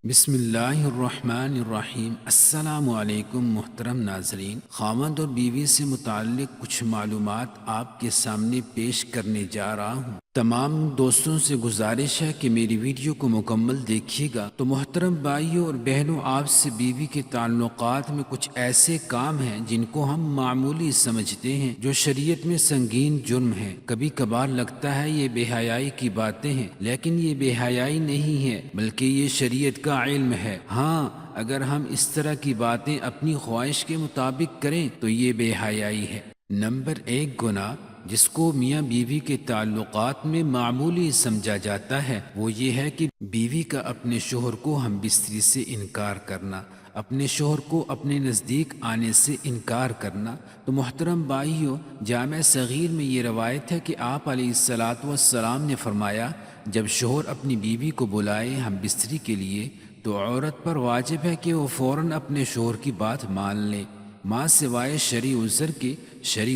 بسم اللہ الرحمن الرحیم۔ السلام علیکم محترم ناظرین، خاوند اور بیوی سے متعلق کچھ معلومات آپ کے سامنے پیش کرنے جا رہا ہوں۔ تمام دوستوں سے گزارش ہے کہ میری ویڈیو کو مکمل دیکھیے گا۔ تو محترم بھائیوں اور بہنوں، آپ سے بیوی کے تعلقات میں کچھ ایسے کام ہیں جن کو ہم معمولی سمجھتے ہیں، جو شریعت میں سنگین جرم ہے۔ کبھی کبھار لگتا ہے یہ بے حیائی کی باتیں ہیں، لیکن یہ بے حیائی نہیں ہے، بلکہ یہ شریعت کا علم ہے۔ ہاں، اگر ہم اس طرح کی باتیں اپنی خواہش کے مطابق کریں تو یہ بے حیائی ہے۔ نمبر 1 گناہ جس کو میاں بیوی کے تعلقات میں معمولی سمجھا جاتا ہے، وہ یہ ہے کہ بیوی کا اپنے شوہر کو ہم بستری سے انکار کرنا، اپنے شوہر کو اپنے نزدیک آنے سے انکار کرنا۔ تو محترم بھائیوں، جامع صغیر میں یہ روایت ہے کہ آپ علیہ الصلاۃ والسلام نے فرمایا، جب شوہر اپنی بیوی کو بلائے ہم بستری کے لیے تو عورت پر واجب ہے کہ وہ فوراً اپنے شوہر کی بات مان لے، ماں سوائے شرعی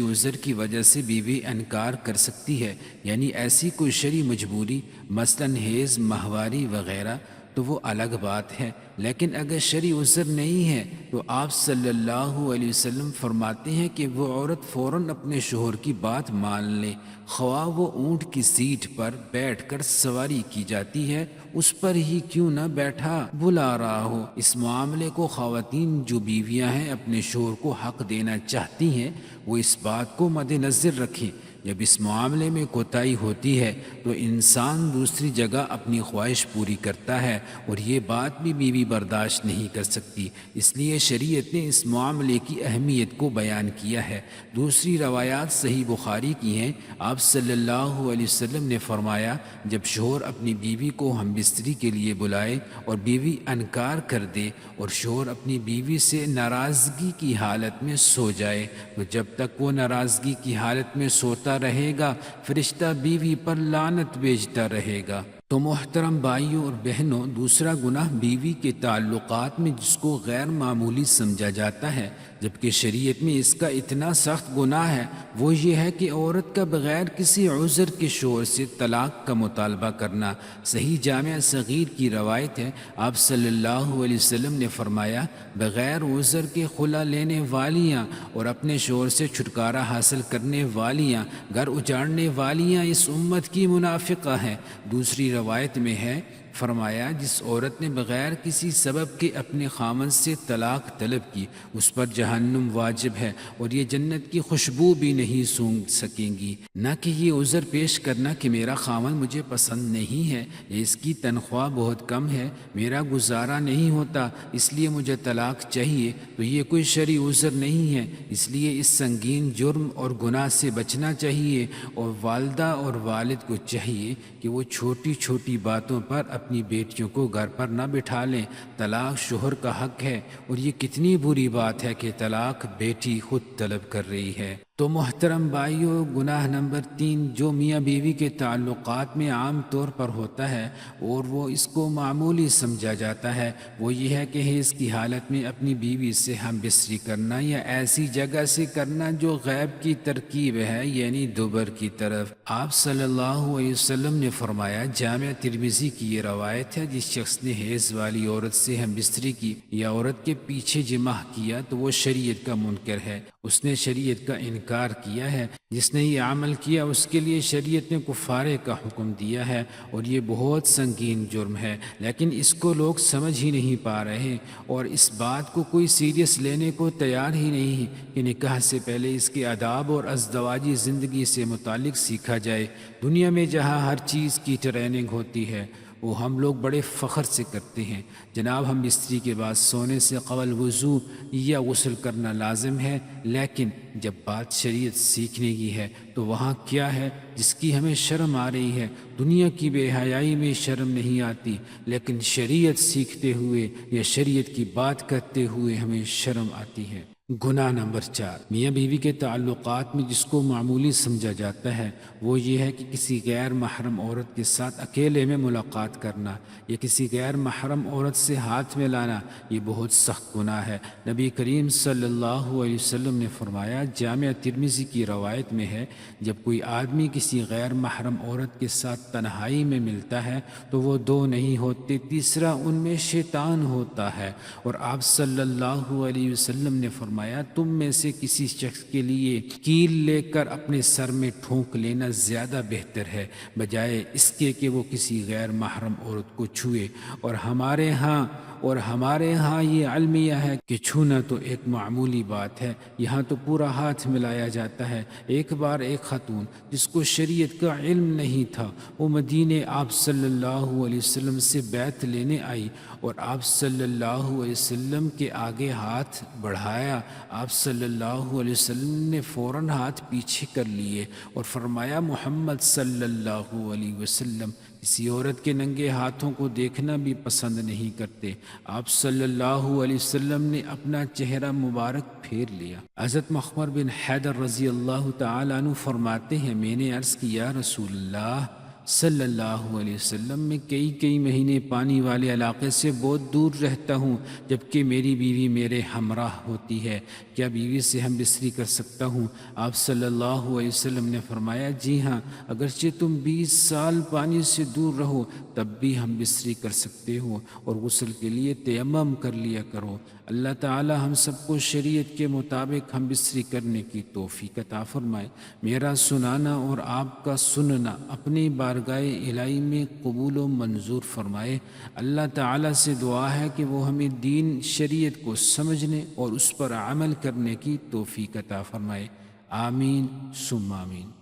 عذر کی وجہ سے بیوی انکار کر سکتی ہے، یعنی ایسی کوئی شرعی مجبوری، مثلاً حیض، ماہواری وغیرہ، تو وہ الگ بات ہے۔ لیکن اگر شرعی عذر نہیں ہے تو آپ صلی اللہ علیہ وسلم فرماتے ہیں کہ وہ عورت فوراً اپنے شوہر کی بات مان لے، خواہ وہ اونٹ کی سیٹ پر بیٹھ کر سواری کی جاتی ہے اس پر ہی کیوں نہ بیٹھا بلا رہا ہو۔ اس معاملے کو خواتین جو بیویاں ہیں اپنے شوہر کو حق دینا چاہتی ہیں، وہ اس بات کو مد نظر رکھیں، جب اس معاملے میں کوتاہی ہوتی ہے تو انسان دوسری جگہ اپنی خواہش پوری کرتا ہے، اور یہ بات بھی بیوی برداشت نہیں کر سکتی، اس لیے شریعت نے اس معاملے کی اہمیت کو بیان کیا ہے۔ دوسری روایات صحیح بخاری کی ہیں، آپ صلی اللہ علیہ وسلم نے فرمایا، جب شوہر اپنی بیوی کو ہم بستری کے لیے بلائے اور بیوی انکار کر دے اور شوہر اپنی بیوی سے ناراضگی کی حالت میں سو جائے، تو جب تک وہ ناراضگی کی حالت میں سوتا رہے گا فرشتہ بیوی پر لعنت بھیجتا رہے گا۔ تو محترم بھائیوں اور بہنوں، دوسرا گناہ بیوی کے تعلقات میں جس کو غیر معمولی سمجھا جاتا ہے جبکہ شریعت میں اس کا اتنا سخت گناہ ہے، وہ یہ ہے کہ عورت کا بغیر کسی عذر کے شوہر سے طلاق کا مطالبہ کرنا۔ صحیح جامع صغیر کی روایت ہے، آپ صلی اللہ علیہ وسلم نے فرمایا، بغیر عذر کے خلا لینے والیاں اور اپنے شوہر سے چھٹکارا حاصل کرنے والیاں، گھر اجاڑنے والیاں اس امت کی منافقہ ہیں۔ دوسری روایت میں ہے، فرمایا، جس عورت نے بغیر کسی سبب کے اپنے خامند سے طلاق طلب کی اس پر جہنم واجب ہے اور یہ جنت کی خوشبو بھی نہیں سونگھ سکیں گی۔ نہ کہ یہ عذر پیش کرنا کہ میرا خامند مجھے پسند نہیں ہے، یا اس کی تنخواہ بہت کم ہے، میرا گزارا نہیں ہوتا اس لیے مجھے طلاق چاہیے، تو یہ کوئی شرعی عذر نہیں ہے۔ اس لیے اس سنگین جرم اور گناہ سے بچنا چاہیے، اور والدہ اور والد کو چاہیے کہ وہ چھوٹی چھوٹی باتوں پر اپنی بیٹیوں کو گھر پر نہ بٹھا لیں۔ طلاق شوہر کا حق ہے، اور یہ کتنی بری بات ہے کہ طلاق بیٹی خود طلب کر رہی ہے۔ تو محترم بھائیوں، گناہ نمبر 3 جو میاں بیوی کے تعلقات میں عام طور پر ہوتا ہے اور وہ اس کو معمولی سمجھا جاتا ہے، وہ یہ ہے کہ حیض کی حالت میں اپنی بیوی سے ہم بستری کرنا یا ایسی جگہ سے کرنا جو غیب کی ترکیب ہے، یعنی دوبر کی طرف۔ آپ صلی اللہ علیہ وسلم نے فرمایا، جامع ترمذی کی یہ روایت ہے، جس شخص نے حیض والی عورت سے ہم بستری کی یا عورت کے پیچھے جماع کیا تو وہ شریعت کا منکر ہے، اس نے شریعت کا انکار کیا ہے۔ جس نے یہ عمل کیا اس کے لیے شریعت نے کفارے کا حکم دیا ہے، اور یہ بہت سنگین جرم ہے، لیکن اس کو لوگ سمجھ ہی نہیں پا رہے، اور اس بات کو کوئی سیریس لینے کو تیار ہی نہیں کہ نکاح سے پہلے اس کے آداب اور ازدواجی زندگی سے متعلق سیکھا جائے۔ دنیا میں جہاں ہر چیز کی ٹریننگ ہوتی ہے وہ ہم لوگ بڑے فخر سے کرتے ہیں، جناب ہم بستری کے بعد سونے سے قبل وضو یا غسل کرنا لازم ہے، لیکن جب بات شریعت سیکھنے کی ہے تو وہاں کیا ہے جس کی ہمیں شرم آ رہی ہے؟ دنیا کی بے حیائی میں شرم نہیں آتی، لیکن شریعت سیکھتے ہوئے یا شریعت کی بات کرتے ہوئے ہمیں شرم آتی ہے۔ گناہ نمبر 4، میاں بیوی کے تعلقات میں جس کو معمولی سمجھا جاتا ہے وہ یہ ہے کہ کسی غیر محرم عورت کے ساتھ اکیلے میں ملاقات کرنا یا کسی غیر محرم عورت سے ہاتھ میں لانا، یہ بہت سخت گناہ ہے۔ نبی کریم صلی اللہ علیہ وسلم نے فرمایا، جامع ترمذی کی روایت میں ہے، جب کوئی آدمی کسی غیر محرم عورت کے ساتھ تنہائی میں ملتا ہے تو وہ دو نہیں ہوتے، تیسرا ان میں شیطان ہوتا ہے۔ اور آپ صلی اللہ علیہ وسلم نے فرمایا، تم میں سے کسی شخص کے لیے کیل لے کر اپنے سر میں ٹھونک لینا زیادہ بہتر ہے بجائے اس کے کہ وہ کسی غیر محرم عورت کو چھوئے۔ اور ہمارے ہاں یہ علمیہ ہے کہ چھونا تو ایک معمولی بات ہے، یہاں تو پورا ہاتھ ملایا جاتا ہے۔ ایک بار ایک خاتون جس کو شریعت کا علم نہیں تھا، وہ مدینے آپ صلی اللہ علیہ وسلم سے بیعت لینے آئی اور آپ صلی اللہ علیہ وسلم کے آگے ہاتھ بڑھایا۔ آپ صلی اللہ علیہ وسلم نے فوراً ہاتھ پیچھے کر لیے اور فرمایا، محمد صلی اللہ علیہ وسلم کسی عورت کے ننگے ہاتھوں کو دیکھنا بھی پسند نہیں کرتے۔ آپ صلی اللہ علیہ وسلم نے اپنا چہرہ مبارک پھیر لیا۔ حضرت مخبر بن حیدر رضی اللہ تعالیٰ عنہ فرماتے ہیں، میں نے عرض کیا، یا رسول اللہ صلی اللہ علیہ وسلم، میں کئی مہینے پانی والے علاقے سے بہت دور رہتا ہوں جبکہ میری بیوی میرے ہمراہ ہوتی ہے، کیا بیوی سے ہم بستری کر سکتا ہوں؟ آپ صلی اللہ علیہ وسلم نے فرمایا، جی ہاں، اگرچہ تم 20 سال پانی سے دور رہو تب بھی ہم بستری کر سکتے ہو، اور غسل کے لیے تیمم کر لیا کرو۔ اللہ تعالی ہم سب کو شریعت کے مطابق ہم بستری کرنے کی توفیق عطا فرمائے۔ میرا سنانا اور آپ کا سننا اپنی بارگاہ الہی میں قبول و منظور فرمائے۔ اللہ تعالی سے دعا ہے کہ وہ ہمیں دین شریعت کو سمجھنے اور اس پر عمل کرنے کی توفیق عطا فرمائے۔ آمین ثم آمین۔